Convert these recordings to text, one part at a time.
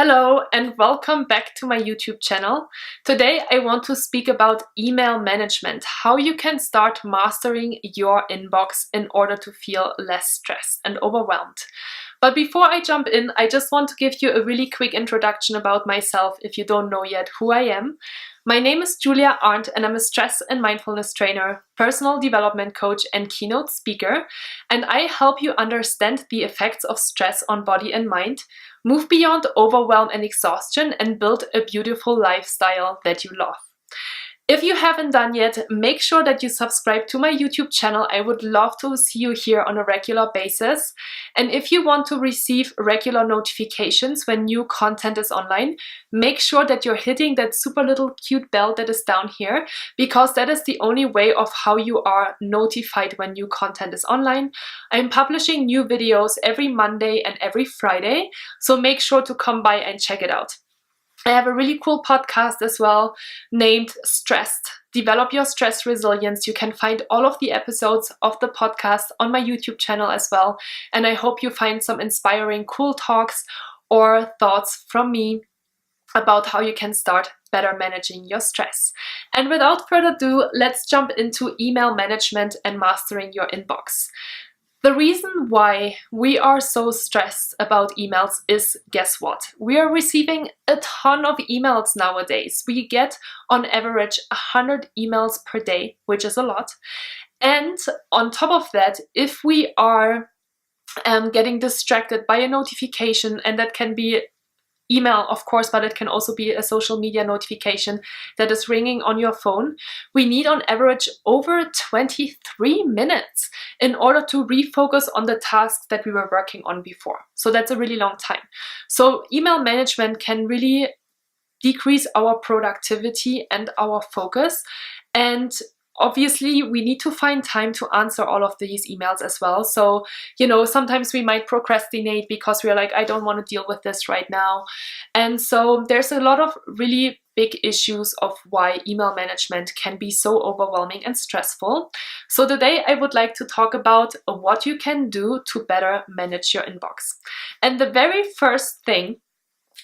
Hello and welcome back to my YouTube channel. Today I want to speak about email management, how you can start mastering your inbox in order to feel less stressed and overwhelmed. But before I jump in, I just want to give you a really quick introduction about myself if you don't know yet who I am. My name is Julia Arndt and I'm a stress and mindfulness trainer, personal development coach and keynote speaker, and I help you understand the effects of stress on body and mind, move beyond overwhelm and exhaustion, and build a beautiful lifestyle that you love. If you haven't done yet, make sure that you subscribe to my YouTube channel. I would love to see you here on a regular basis. And if you want to receive regular notifications when new content is online, make sure that you're hitting that super little cute bell that is down here, because that is the only way of how you are notified when new content is online. I'm publishing new videos every Monday and every Friday, so make sure to come by and check it out. I have a really cool podcast as well named Stressed. Develop Your Stress Resilience. You can find all of the episodes of the podcast on my YouTube channel as well. And I hope you find some inspiring, cool talks or thoughts from me about how you can start better managing your stress. And without further ado, let's jump into email management and mastering your inbox. The reason why we are so stressed about emails is, guess what? We are receiving a ton of emails nowadays. We get on average 100 emails per day, which is a lot. And on top of that, if we are getting distracted by a notification, and that can be email, of course, but it can also be a social media notification that is ringing on your phone, we need on average over 23 minutes in order to refocus on the tasks that we were working on before. So that's a really long time. So email management can really decrease our productivity and our focus. And obviously, we need to find time to answer all of these emails as well. So, sometimes we might procrastinate because we're like, I don't want to deal with this right now. And so there's a lot of really big issues of why email management can be so overwhelming and stressful. So today I would like to talk about what you can do to better manage your inbox. And the very first thing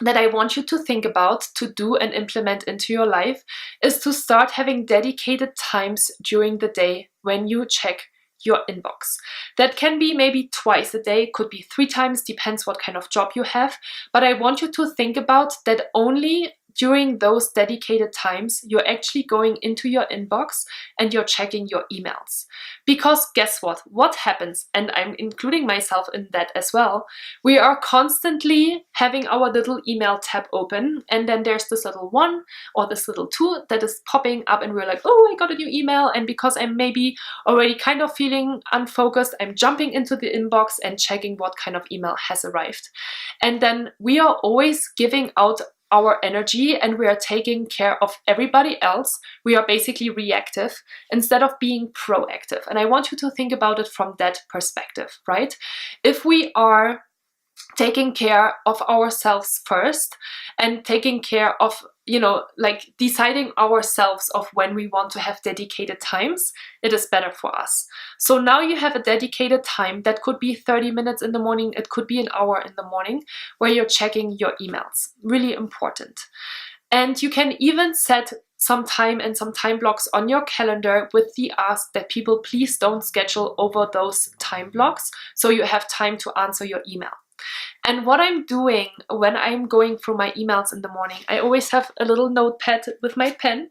that I want you to think about, to do and implement into your life, is to start having dedicated times during the day when you check your inbox. That can be maybe twice a day, could be 3 times, depends what kind of job you have. But I want you to think about that only during those dedicated times, you're actually going into your inbox and you're checking your emails. Because guess what? What happens, and I'm including myself in that as well, we are constantly having our little email tab open, and then there's this little 1 or this little 2 that is popping up, and we're like, oh, I got a new email. And because I'm maybe already kind of feeling unfocused, I'm jumping into the inbox and checking what kind of email has arrived. And then we are always giving out our energy and we are taking care of everybody else. We are basically reactive instead of being proactive. And I want you to think about it from that perspective, right? If we are taking care of ourselves first and taking care of, deciding ourselves of when we want to have dedicated times, it is better for us. So now you have a dedicated time that could be 30 minutes in the morning, it could be an hour in the morning, where you're checking your emails. Really important. And you can even set some time and some time blocks on your calendar with the ask that people please don't schedule over those time blocks, so you have time to answer your email. And what I'm doing when I'm going through my emails in the morning, I always have a little notepad with my pen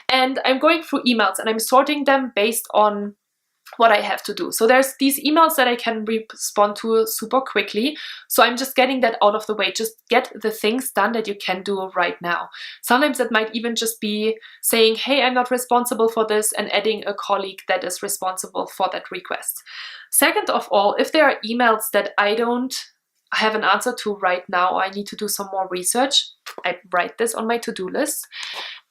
and I'm going through emails and I'm sorting them based on what I have to do. So there's these emails that I can respond to super quickly. So I'm just getting that out of the way. Just get the things done that you can do right now. Sometimes it might even just be saying, hey, I'm not responsible for this, and adding a colleague that is responsible for that request. Second of all, if there are emails that I don't have an answer to right now, or I need to do some more research, I write this on my to-do list.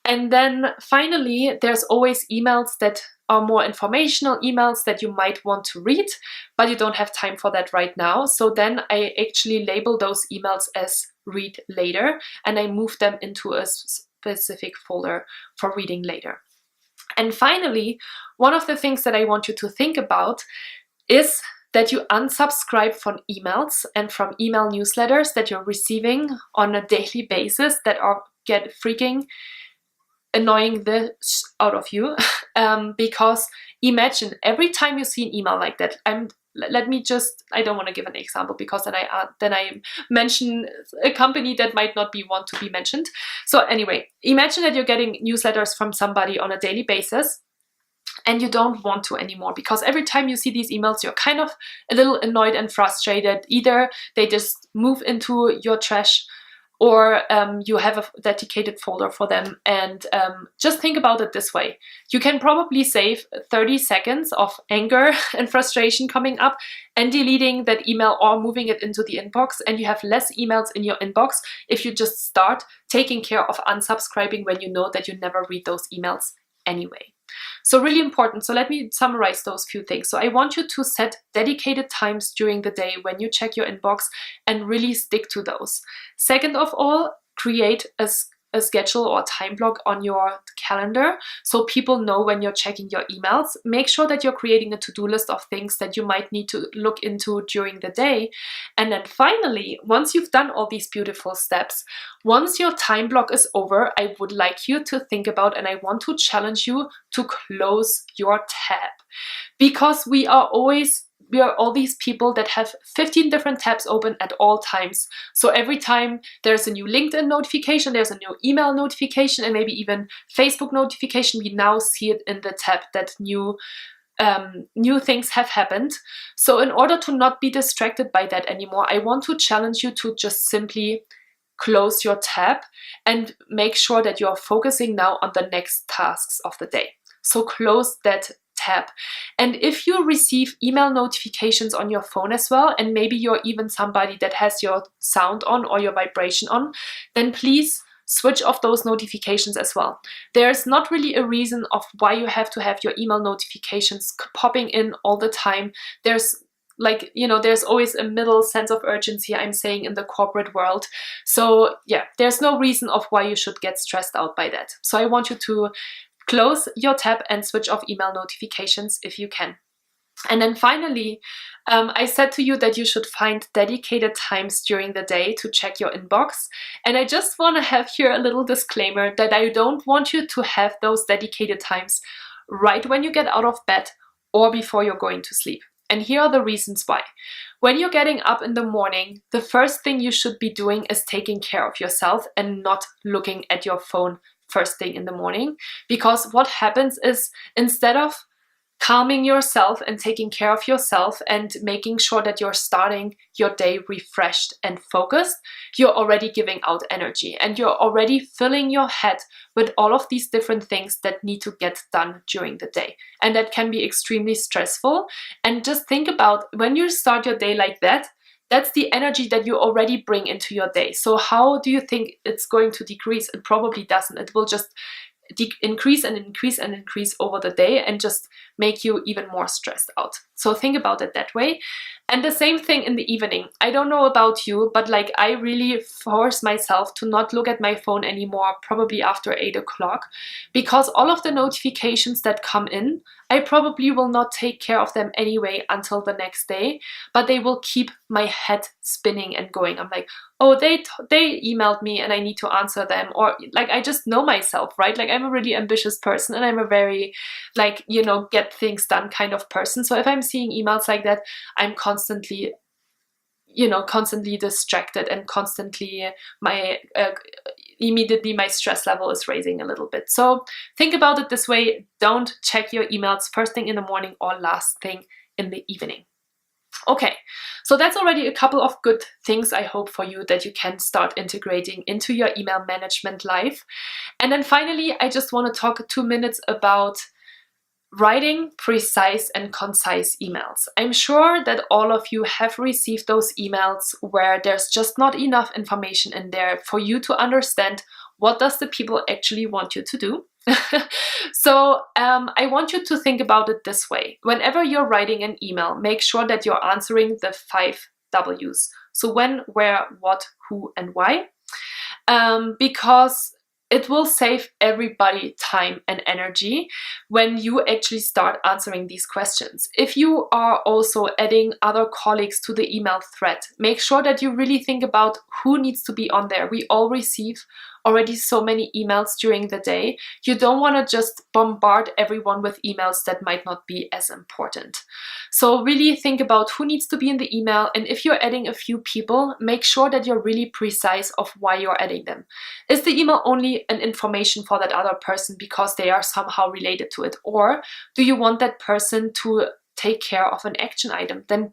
And then finally, there's always emails that are more informational emails that you might want to read, but you don't have time for that right now. So then I actually label those emails as read later, and I move them into a specific folder for reading later. And finally, one of the things that I want you to think about is that you unsubscribe from emails and from email newsletters that you're receiving on a daily basis that get freaking annoying the out of you. Because imagine every time you see an email like that, I don't want to give an example because then I mention a company that might not want to be mentioned. So anyway, imagine that you're getting newsletters from somebody on a daily basis and you don't want to anymore, because every time you see these emails, you're kind of a little annoyed and frustrated. Either they just move into your trash, or you have a dedicated folder for them. And just think about it this way. You can probably save 30 seconds of anger and frustration coming up and deleting that email or moving it into the inbox, and you have less emails in your inbox if you just start taking care of unsubscribing when you know that you never read those emails anyway. So really important. So let me summarize those few things. So I want you to set dedicated times during the day when you check your inbox and really stick to those. Second of all, create a schedule or time block on your calendar so people know when you're checking your emails. Make sure that you're creating a to-do list of things that you might need to look into during the day. And then finally, once you've done all these beautiful steps, once your time block is over, I would like you to think about, and I want to challenge you to close your tab, because we are all these people that have 15 different tabs open at all times. So every time there's a new LinkedIn notification, there's a new email notification, and maybe even Facebook notification, we now see it in the tab that new things have happened. So in order to not be distracted by that anymore, I want to challenge you to just simply close your tab and make sure that you're focusing now on the next tasks of the day. So close that tab. And if you receive email notifications on your phone as well, and maybe you're even somebody that has your sound on or your vibration on, then please switch off those notifications as well. There's not really a reason of why you have to have your email notifications popping in all the time. There's always a middle sense of urgency, I'm saying, in the corporate world. So yeah, there's no reason of why you should get stressed out by that. So I want you to close your tab and switch off email notifications if you can. And then finally, I said to you that you should find dedicated times during the day to check your inbox. And I just want to have here a little disclaimer that I don't want you to have those dedicated times right when you get out of bed or before you're going to sleep. And here are the reasons why. When you're getting up in the morning, the first thing you should be doing is taking care of yourself and not looking at your phone first thing in the morning. Because what happens is, instead of calming yourself and taking care of yourself and making sure that you're starting your day refreshed and focused, you're already giving out energy and you're already filling your head with all of these different things that need to get done during the day. And that can be extremely stressful. And just think about, when you start your day like that, that's the energy that you already bring into your day. So how do you think it's going to decrease? It probably doesn't. It will just increase and increase and increase over the day and just make you even more stressed out. So think about it that way. And the same thing in the evening. I don't know about you, but I really force myself to not look at my phone anymore, probably after 8 o'clock, because all of the notifications that come in, I probably will not take care of them anyway until the next day, but they will keep my head spinning and going. I'm like, oh, they emailed me and I need to answer them. Or I just know myself, right? I'm a really ambitious person and I'm a very get things done kind of person. So if I'm seeing emails like that, I'm constantly distracted and constantly immediately my stress level is raising a little bit. So think about it this way. Don't check your emails first thing in the morning or last thing in the evening. Okay, so that's already a couple of good things, I hope, for you that you can start integrating into your email management life. And then finally, I just want to talk 2 minutes about writing precise and concise emails. I'm sure that all of you have received those emails where there's just not enough information in there for you to understand what does the people actually want you to do. So I want you to think about it this way. Whenever you're writing an email, make sure that you're answering the 5 W's. So when, where, what, who, and why. Because it will save everybody time and energy when you actually start answering these questions. If you are also adding other colleagues to the email thread, make sure that you really think about who needs to be on there. We all receive already so many emails during the day. You don't want to just bombard everyone with emails that might not be as important. So really think about who needs to be in the email, and if you're adding a few people, make sure that you're really precise of why you're adding them. Is the email only an information for that other person because they are somehow related to it, or do you want that person to take care of an action item? Then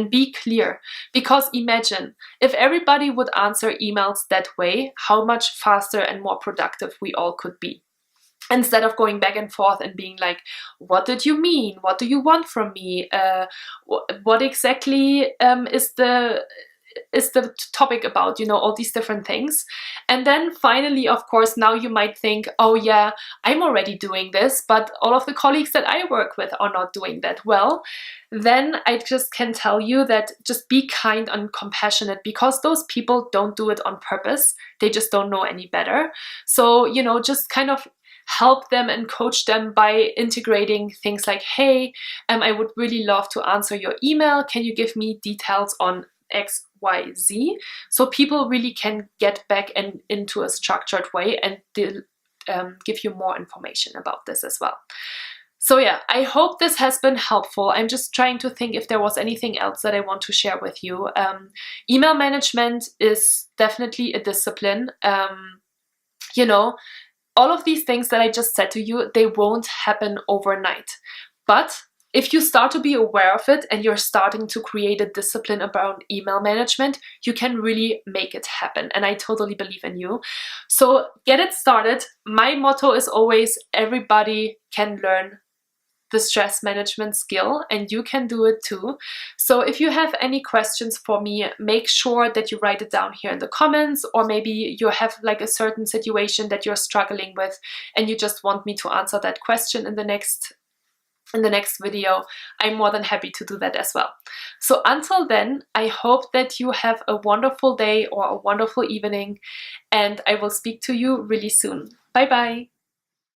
be clear. Because imagine if everybody would answer emails that way, how much faster and more productive we all could be. Instead of going back and forth and being like, what did you mean? What do you want from me? What exactly is the topic about, you know, all these different things. And then finally, of course, now you might think, oh yeah, I'm already doing this, but all of the colleagues that I work with are not doing that well. Then I just can tell you that just be kind and compassionate, because those people don't do it on purpose. They just don't know any better. So, you know, just kind of help them and coach them by integrating things like, hey, I would really love to answer your email. Can you give me details on X, Y, Z? So people really can get back and into a structured way and give you more information about this as well. So yeah, I hope this has been helpful. I'm just trying to think if there was anything else that I want to share with you. Email management is definitely a discipline. You know, all of these things that I just said to you, they won't happen overnight. But if you start to be aware of it and you're starting to create a discipline around email management, you can really make it happen. And I totally believe in you. So get it started. My motto is always, everybody can learn the stress management skill, and you can do it too. So if you have any questions for me, make sure that you write it down here in the comments, or maybe you have like a certain situation that you're struggling with and you just want me to answer that question in the next video. I'm more than happy to do that as well. So until then, I hope that you have a wonderful day or a wonderful evening, and I will speak to you really soon. Bye bye.